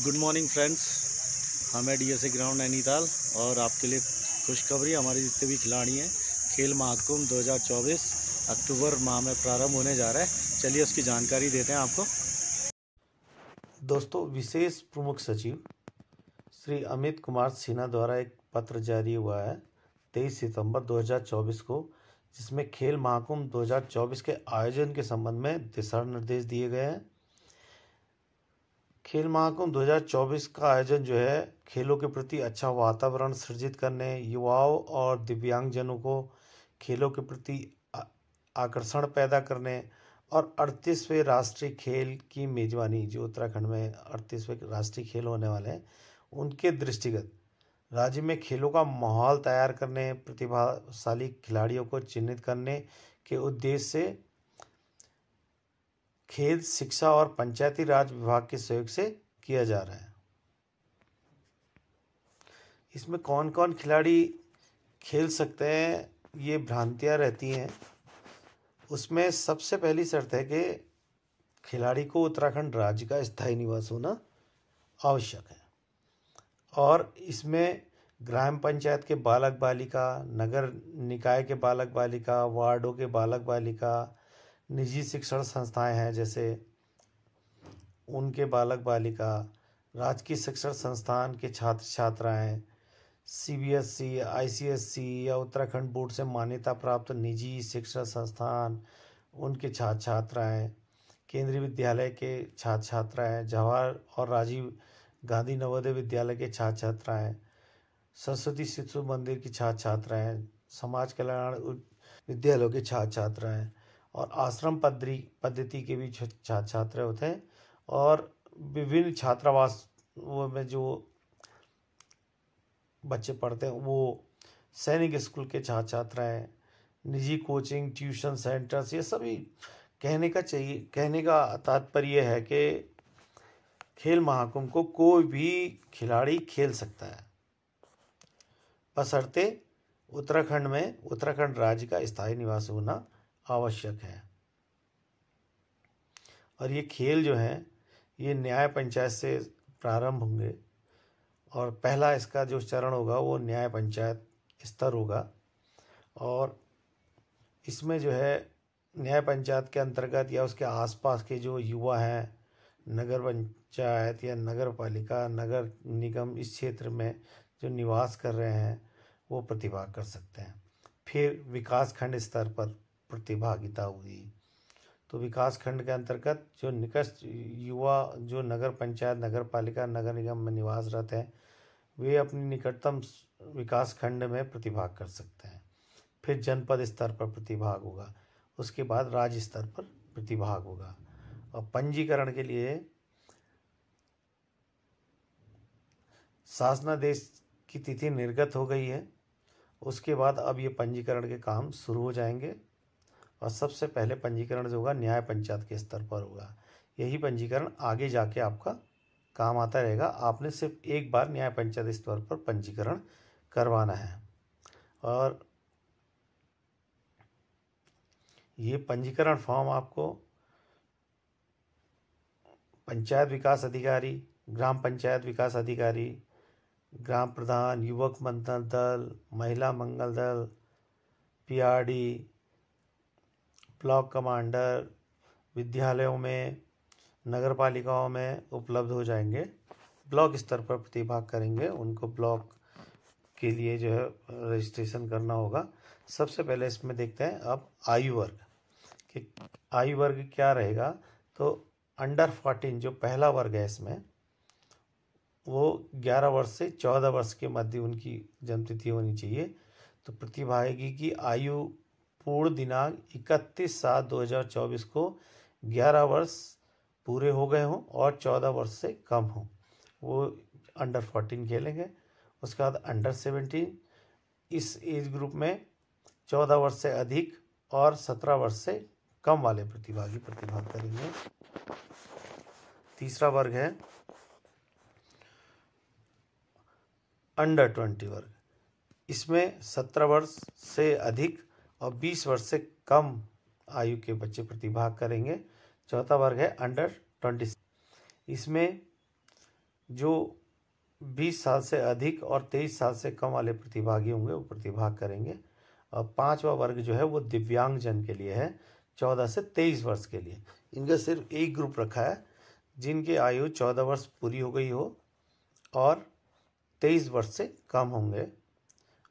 Good morning friends, हम है DSA ground Nainital और आपके लिए खुशखबरी। हमारे जितने भी खिलाड़ी हैं, खेल महाकुंभ 2024 अक्टूबर माह में प्रारंभ होने जा रहा है। चलिए उसकी जानकारी देते हैं आपको। दोस्तों, विशेष प्रमुख सचिव श्री अमित कुमार सिन्हा द्वारा एक पत्र जारी हुआ है 23 सितंबर 2024 को, जिसमें खेल महाकुंभ 2024 के आयोजन के संबंध में दिशा निर्देश दिए गए हैं। खेल महाकुंभ 2024 का आयोजन जो है, खेलों के प्रति अच्छा वातावरण सृजित करने, युवाओं और दिव्यांगजनों को खेलों के प्रति आकर्षण पैदा करने और 38वें राष्ट्रीय खेल की मेजबानी, जो उत्तराखंड में 38वें राष्ट्रीय खेल होने वाले हैं, उनके दृष्टिगत राज्य में खेलों का माहौल तैयार करने, प्रतिभाशाली खिलाड़ियों को चिन्हित करने के उद्देश्य से खेल शिक्षा और पंचायती राज विभाग के सहयोग से किया जा रहा है। इसमें कौन कौन खिलाड़ी खेल सकते हैं, ये भ्रांतियां रहती हैं। उसमें सबसे पहली शर्त है कि खिलाड़ी को उत्तराखंड राज्य का स्थायी निवास होना आवश्यक है और इसमें ग्राम पंचायत के बालक बालिका, नगर निकाय के बालक बालिका, वार्डों के बालक बालिका, निजी शिक्षण संस्थाएं हैं जैसे उनके बालक बालिका, राजकीय शिक्षण संस्थान के छात्र छात्राएं, सीबीएसई, आईसीएसई या उत्तराखंड बोर्ड से मान्यता प्राप्त निजी शिक्षण संस्थान, उनके छात्र छात्राएं, केंद्रीय विद्यालय के छात्र छात्राएं, जवाहर और राजीव गांधी नवोदय विद्यालय के छात्र छात्राएं, सरस्वती शिशु मंदिर की छात्र छात्राएं, समाज कल्याण विद्यालयों के छात्र छात्राएं और आश्रम पद्धति के भी छात्र छात्र होते हैं और विभिन्न छात्रावास में जो बच्चे पढ़ते हैं वो सैनिक स्कूल के छात्र छात्राएं, निजी कोचिंग ट्यूशन सेंटर्स, ये सभी कहने का तात्पर्य है कि खेल महाकुंभ को कोई भी खिलाड़ी खेल सकता है, बशर्ते उत्तराखंड राज्य का स्थायी निवास होना आवश्यक है। और ये खेल जो हैं, ये न्याय पंचायत से प्रारंभ होंगे और पहला इसका जो चरण होगा वो न्याय पंचायत स्तर होगा और इसमें जो है न्याय पंचायत के अंतर्गत या उसके आसपास के जो युवा हैं, नगर पंचायत या नगर पालिका, नगर निगम इस क्षेत्र में जो निवास कर रहे हैं वो प्रतिभाग कर सकते हैं। फिर विकास खंड स्तर पर प्रतिभागिता हुई तो विकास खंड के अंतर्गत जो निकट युवा जो नगर पंचायत, नगर पालिका, नगर निगम में निवासरत हैं, वे अपनी निकटतम विकास खंड में प्रतिभाग कर सकते हैं। फिर जनपद स्तर पर प्रतिभाग होगा, उसके बाद राज्य स्तर पर प्रतिभाग होगा और पंजीकरण के लिए शासनादेश की तिथि निर्गत हो गई है। उसके बाद अब ये पंजीकरण के काम शुरू हो जाएंगे और सबसे पहले पंजीकरण जो होगा न्याय पंचायत के स्तर पर होगा। यही पंजीकरण आगे जाके आपका काम आता रहेगा। आपने सिर्फ एक बार न्याय पंचायत स्तर पर पंजीकरण करवाना है और ये पंजीकरण फॉर्म आपको पंचायत विकास अधिकारी, ग्राम पंचायत विकास अधिकारी, ग्राम प्रधान, युवक मंथन दल, महिला मंगल दल, पीआरडी, ब्लॉक कमांडर, विद्यालयों में, नगर पालिकाओं में उपलब्ध हो जाएंगे। ब्लॉक स्तर पर प्रतिभाग करेंगे, उनको ब्लॉक के लिए जो है रजिस्ट्रेशन करना होगा। सबसे पहले इसमें देखते हैं अब आयु वर्ग कि आयु वर्ग क्या रहेगा। तो अंडर 14 जो पहला वर्ग है इसमें, वो 11 वर्ष से 14 वर्ष के मध्य उनकी जन्मतिथि होनी चाहिए। तो प्रतिभागी की आयु पूर्ण दिनांक 31/7/2024 को 11 वर्ष पूरे हो गए हों और 14 वर्ष से कम हों, वो अंडर 14 खेलेंगे। उसके बाद अंडर 17, इस एज ग्रुप में 14 वर्ष से अधिक और 17 वर्ष से कम वाले प्रतिभागी प्रतिभाग करेंगे। तीसरा वर्ग है अंडर 20 वर्ग, इसमें 17 वर्ष से अधिक और 20 वर्ष से कम आयु के बच्चे प्रतिभाग करेंगे। चौथा वर्ग है अंडर 20, इसमें जो 20 साल से अधिक और 23 साल से कम वाले प्रतिभागी होंगे वो प्रतिभाग करेंगे। और 5वां वर्ग जो है वो दिव्यांगजन के लिए है, 14 से 23 वर्ष के लिए। इनका सिर्फ एक ग्रुप रखा है, जिनकी आयु 14 वर्ष पूरी हो गई हो और 23 वर्ष से कम होंगे,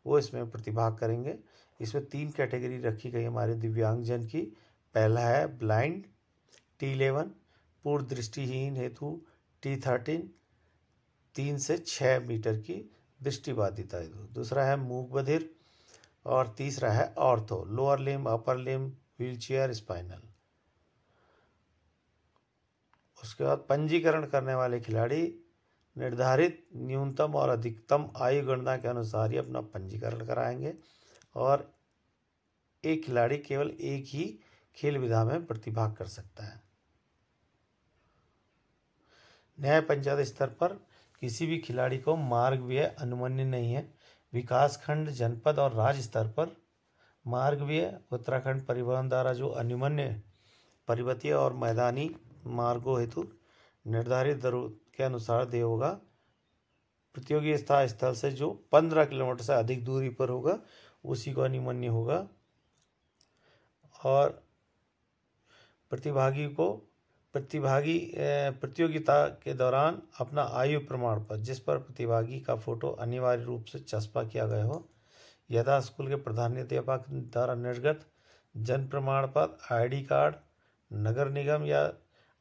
वो इसमें प्रतिभाग करेंगे। इसमें 3 कैटेगरी रखी गई हमारे दिव्यांगजन की। पहला है ब्लाइंड T11, पूर्ण दृष्टिहीन हेतु T13, 3 से 6 मीटर की दृष्टिबाधिता हेतु। दूसरा है मूक बधिर और तीसरा है ortho, lower limb, upper limb, wheelchair, spinal. उसके बाद पंजीकरण करने वाले खिलाड़ी निर्धारित न्यूनतम और अधिकतम आयु गणना के अनुसार ही अपना पंजीकरण कराएंगे और एक खिलाड़ी केवल एक ही खेल विधा में प्रतिभाग कर सकता है। न्याय पंचायत स्तर पर किसी भी खिलाड़ी को मार्ग व्यय अनुमन्य नहीं है। विकास खंड, जनपद और राज्य स्तर पर मार्ग व्यय उत्तराखंड परिवहन द्वारा जो अनुमन्य पर्वतीय और मैदानी मार्गों हेतु निर्धारित दरों के अनुसार देय होगा। प्रतियोगी स्थल से जो 15 किलोमीटर से अधिक दूरी पर होगा उसी को अनुमन्य होगा। और प्रतियोगिता के दौरान अपना आयु प्रमाण पत्र, जिस पर प्रतिभागी का फोटो अनिवार्य रूप से चस्पा किया गया हो, यथा स्कूल के प्रधानाध्यापक द्वारा निर्गत जन्म प्रमाण पत्र, ID कार्ड, नगर निगम या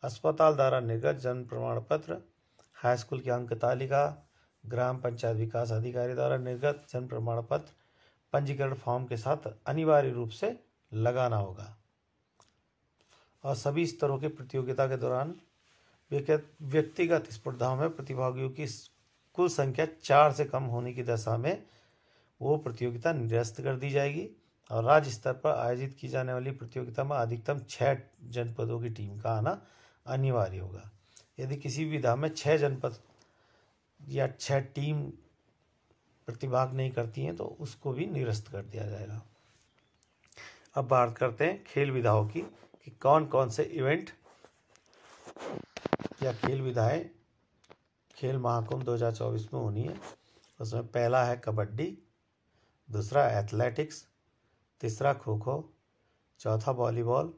अस्पताल द्वारा निर्गत जन्म प्रमाण पत्र, हाई स्कूल की अंक तालिका, ग्राम पंचायत विकास अधिकारी द्वारा निर्गत जन्म प्रमाण पत्र पंजीकरण फॉर्म के साथ अनिवार्य रूप से लगाना होगा। और सभी स्तरों की प्रतियोगिता के दौरान व्यक्तिगत स्पर्धाओं में प्रतिभागियों की कुल संख्या 4 से कम होने की दशा में वो प्रतियोगिता निरस्त कर दी जाएगी। और राज्य स्तर पर आयोजित की जाने वाली प्रतियोगिता में अधिकतम 6 जनपदों की टीम का आना अनिवार्य होगा। यदि किसी विधा में 6 जनपद या 6 टीम प्रतिभाग नहीं करती हैं तो उसको भी निरस्त कर दिया जाएगा। अब बात करते हैं खेल विधाओं की कि कौन कौन से इवेंट या खेल विधाएं खेल महाकुंभ 2024 में होनी है। उसमें पहला है कबड्डी, दूसरा एथलेटिक्स, तीसरा खो खो, चौथा वॉलीबॉल,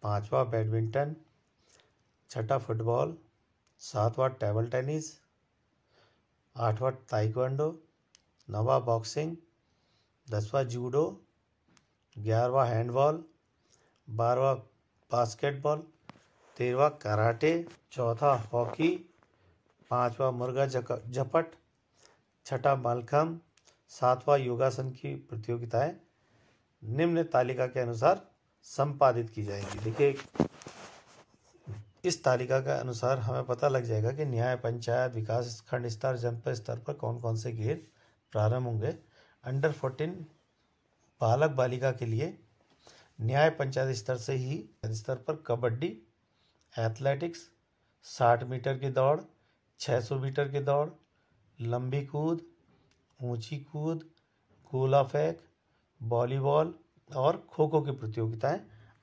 पांचवा बैडमिंटन, छठा फुटबॉल, सातवां टेबल टेनिस, आठवां ताइक्वांडो, नौवां बॉक्सिंग, 10वां जूडो, 11वां हैंडबॉल, 12वां बास्केटबॉल, 13वां कराटे, चौथा हॉकी, 5वां मुर्गा झपट, छठा मलखम्ब, 7वां योगासन की प्रतियोगिताएं निम्न तालिका के अनुसार संपादित की जाएगी। देखिए, इस तालिका के अनुसार हमें पता लग जाएगा कि न्याय पंचायत विकास खंड स्तर, जनपद स्तर पर कौन कौन से खेल प्रारंभ होंगे। अंडर 14 बालक बालिका के लिए न्याय पंचायत स्तर से ही स्तर पर कबड्डी, एथलेटिक्स, 60 मीटर की दौड़, 600 मीटर की दौड़, लंबी कूद, ऊंची कूद, गोला फेंक, वॉलीबॉल और खो खो की प्रतियोगिताएं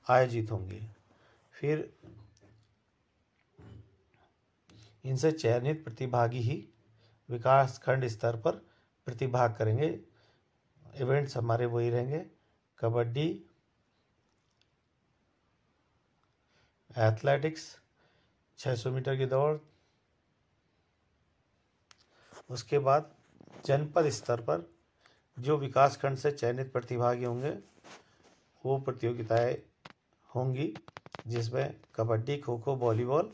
आयोजित होंगी। फिर इनसे चयनित प्रतिभागी ही विकास खंड स्तर पर प्रतिभाग करेंगे। इवेंट्स हमारे वही रहेंगे, कबड्डी, एथलेटिक्स, 600 मीटर की दौड़। उसके बाद जनपद स्तर पर जो विकास खंड से चयनित प्रतिभागी होंगे वो प्रतियोगिताएं होंगी, जिसमें कबड्डी, खो खो, वॉलीबॉल,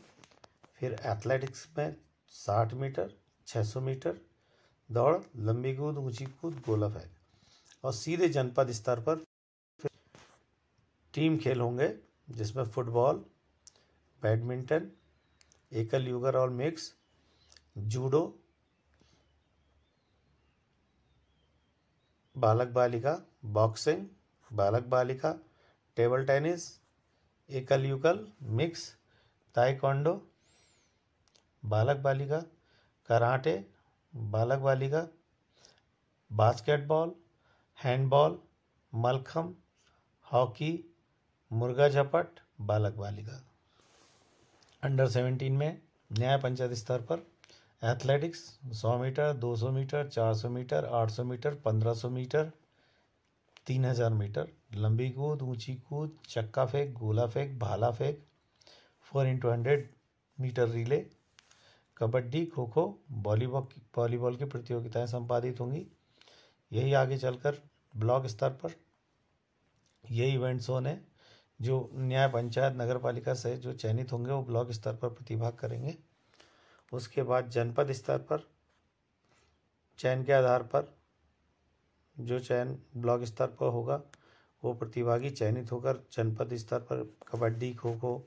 फिर एथलेटिक्स में 60 मीटर, 600 मीटर दौड़, लंबी कूद, ऊंची कूद, गोला फेंक। और सीधे जनपद स्तर पर टीम खेल होंगे, जिसमें फुटबॉल, बैडमिंटन, एकल युगल और मिक्स, जूडो, बालक बालिका, बॉक्सिंग, बालक बालिका, टेबल टेनिस, एकल युगल, मिक्स, ताइक्वांडो, बालक बालिका, कराटे, बालक बालिका, बास्केटबॉल, हैंडबॉल, मलखम्ब, हॉकी, मुर्गा झपट, बालक बालिका। अंडर 17 में न्याय पंचायत स्तर पर athletics 100 metre, 200 metre, 400 metre, 800 metre, 1500 metre, 3000 metre, लंबी कूद, ऊंची कूद, चक्का फेंक, गोला फेंक, भाला फेंक, 4x100 metre relay, kabaddi, kho kho, volleyball की प्रतियोगिताएं संपादित होंगी। यही आगे चलकर ब्लॉक स्तर पर ये इवेंट्स होने जो न्याय पंचायत नगर पालिका से जो चयनित होंगे वो ब्लॉक स्तर पर प्रतिभाग करेंगे। उसके बाद जनपद स्तर पर चयन के आधार पर जो चयन ब्लॉक स्तर पर होगा वो प्रतिभागी चयनित होकर जनपद स्तर पर कबड्डी, खो खो,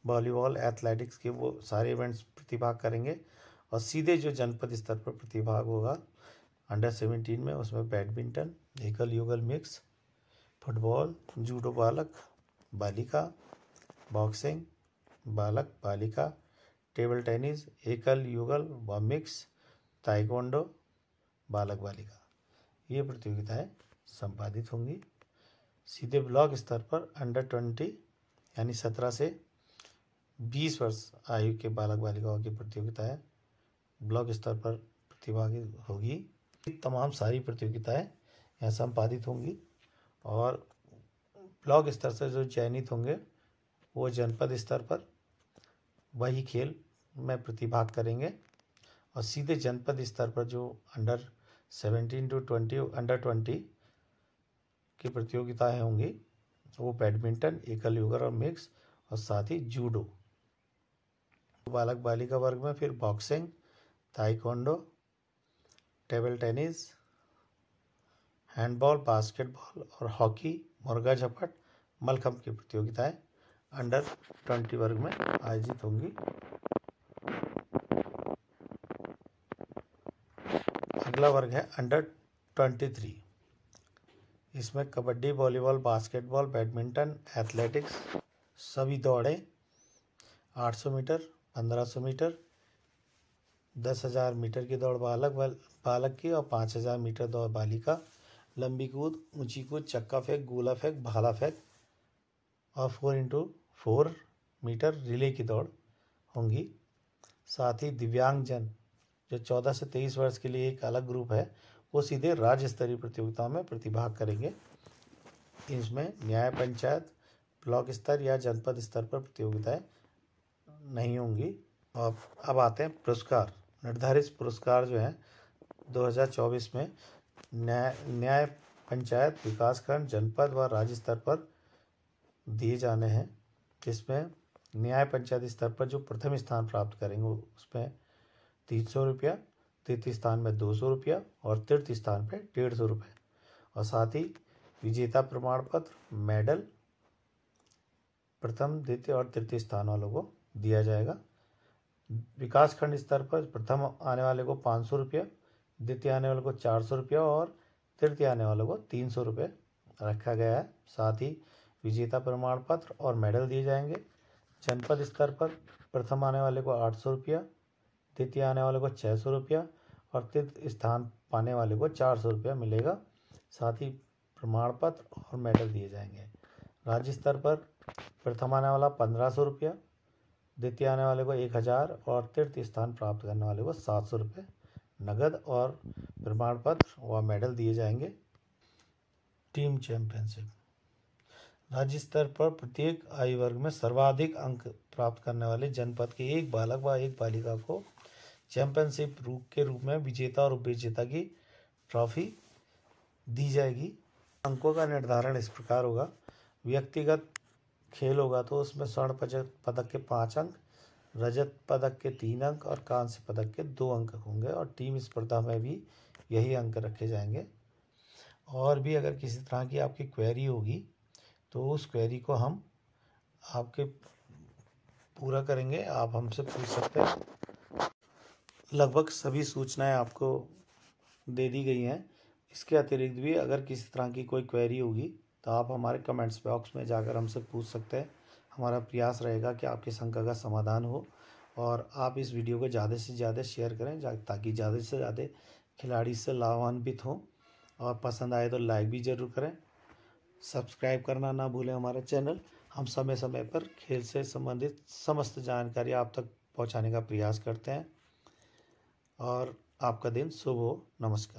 वॉलीबॉल, एथलेटिक्स के वो सारे इवेंट्स प्रतिभाग करेंगे। और सीधे जो जनपद स्तर पर प्रतिभाग होगा अंडर 17 में, उसमें बैडमिंटन, एकल युगल मिक्स, फुटबॉल, जूडो बालक बालिका, बॉक्सिंग बालक बालिका, टेबल टेनिस, एकल युगल व मिक्स, ताइक्वांडो बालक बालिका, ये प्रतियोगिताएं संपादित होंगी। सीधे ब्लॉक स्तर पर अंडर 20 यानी 17 से 20 वर्ष आयु के बालक बालिकाओं की प्रतियोगिताएं ब्लॉक स्तर पर प्रतिभागी होगी। तमाम सारी प्रतियोगिताएं यहाँ संपादित होंगी और ब्लॉक स्तर से जो चयनित होंगे वो जनपद स्तर पर वही खेल में प्रतिभाग करेंगे। और सीधे जनपद स्तर पर जो अंडर 17 to 20 अंडर 20 की प्रतियोगिताएं होंगी वो बैडमिंटन, एकल युगल और मिक्स और साथ ही जूडो। बालक बालिका वर्ग में फिर boxing, taekwondo, table tennis, handball, basketball और हॉकी, मुर्गा झपट, मलखम्ब की प्रतियोगिताएं अंडर 20 वर्ग में आयोजित होंगी। अगला वर्ग है अंडर 23। इसमें kabaddi, volleyball, basketball, badminton, athletics, सभी दौड़ें, 800 मीटर, 1500 मीटर, 10,000 मीटर की दौड़ बालक की और 5,000 मीटर दौड़ बालिका, लंबी कूद, ऊंची कूद, चक्का फेंक, गोला फेंक, भाला फेंक और 4x4 मीटर रिले की दौड़ होंगी। साथ ही दिव्यांगजन जो 14 से 23 वर्ष के लिए एक अलग ग्रुप है वो सीधे राज्य स्तरीय प्रतियोगिताओं में प्रतिभाग करेंगे। इसमें न्याय पंचायत, ब्लॉक स्तर या जनपद स्तर पर प्रतियोगिताएं नहीं होंगी। और अब आते हैं पुरस्कार। निर्धारित पुरस्कार जो हैं 2024 में न्याय पंचायत, विकासखंड, जनपद व राज्य स्तर पर दिए जाने हैं। जिसमें न्याय पंचायत स्तर पर जो प्रथम स्थान प्राप्त करेंगे उसमें 300 रुपया, तृतीय स्थान में 200 रुपया और तृतीय स्थान पे 150 रुपये और साथ ही विजेता प्रमाण पत्र, मेडल प्रथम, द्वितीय और तृतीय स्थान वालों को दिया जाएगा। विकासखंड स्तर पर प्रथम आने वाले को 500 रुपया, द्वितीय आने वाले को 400 रुपया और तृतीय आने वालों को 300 रुपये रखा गया है। साथ ही विजेता प्रमाण पत्र और मेडल दिए जाएंगे। जनपद स्तर पर प्रथम आने वाले को 800 रुपया, द्वितीय आने वाले को 600 रुपया और तृतीय स्थान पाने वाले को 400 रुपया मिलेगा। साथ ही प्रमाण पत्र और मेडल दिए जाएंगे। राज्य स्तर पर प्रथम आने वाला 1500 रुपया, द्वितीय आने वाले को 1000 और तृतीय स्थान प्राप्त करने वाले को 700 रुपये नगद और प्रमाण पत्र व मेडल दिए जाएंगे। Team championship. राज्य स्तर पर प्रत्येक आयु वर्ग में सर्वाधिक अंक प्राप्त करने वाले जनपद के एक बालक व एक बालिका को चैंपियनशिप के रूप में विजेता और उपविजेता की ट्रॉफी दी जाएगी। अंकों का निर्धारण इस प्रकार होगा। व्यक्तिगत खेल होगा तो उसमें स्वर्ण पदक के 5 अंक, रजत पदक के 3 अंक और कांस्य पदक के 2 अंक होंगे और टीम स्पर्धा में भी यही अंक रखे जाएंगे। और भी अगर किसी तरह की आपकी क्वेरी होगी तो उस क्वेरी को हम आपके पूरा करेंगे, आप हमसे पूछ सकते हैं। लगभग सभी सूचनाएं आपको दे दी गई हैं। इसके अतिरिक्त भी अगर किसी तरह की कोई क्वेरी होगी तो आप हमारे कमेंट्स बॉक्स में जाकर हमसे पूछ सकते हैं। हमारा प्रयास रहेगा कि आपकी शंका का समाधान हो और आप इस वीडियो को ज़्यादा से ज़्यादा शेयर करें ताकि ज़्यादा से ज़्यादा खिलाड़ी इससे लाभान्वित हों। और पसंद आए तो लाइक भी ज़रूर करें। सब्सक्राइब करना ना भूलें हमारा चैनल। हम समय समय पर खेल से संबंधित समस्त जानकारी आप तक पहुंचाने का प्रयास करते हैं। और आपका दिन शुभ हो। नमस्कार।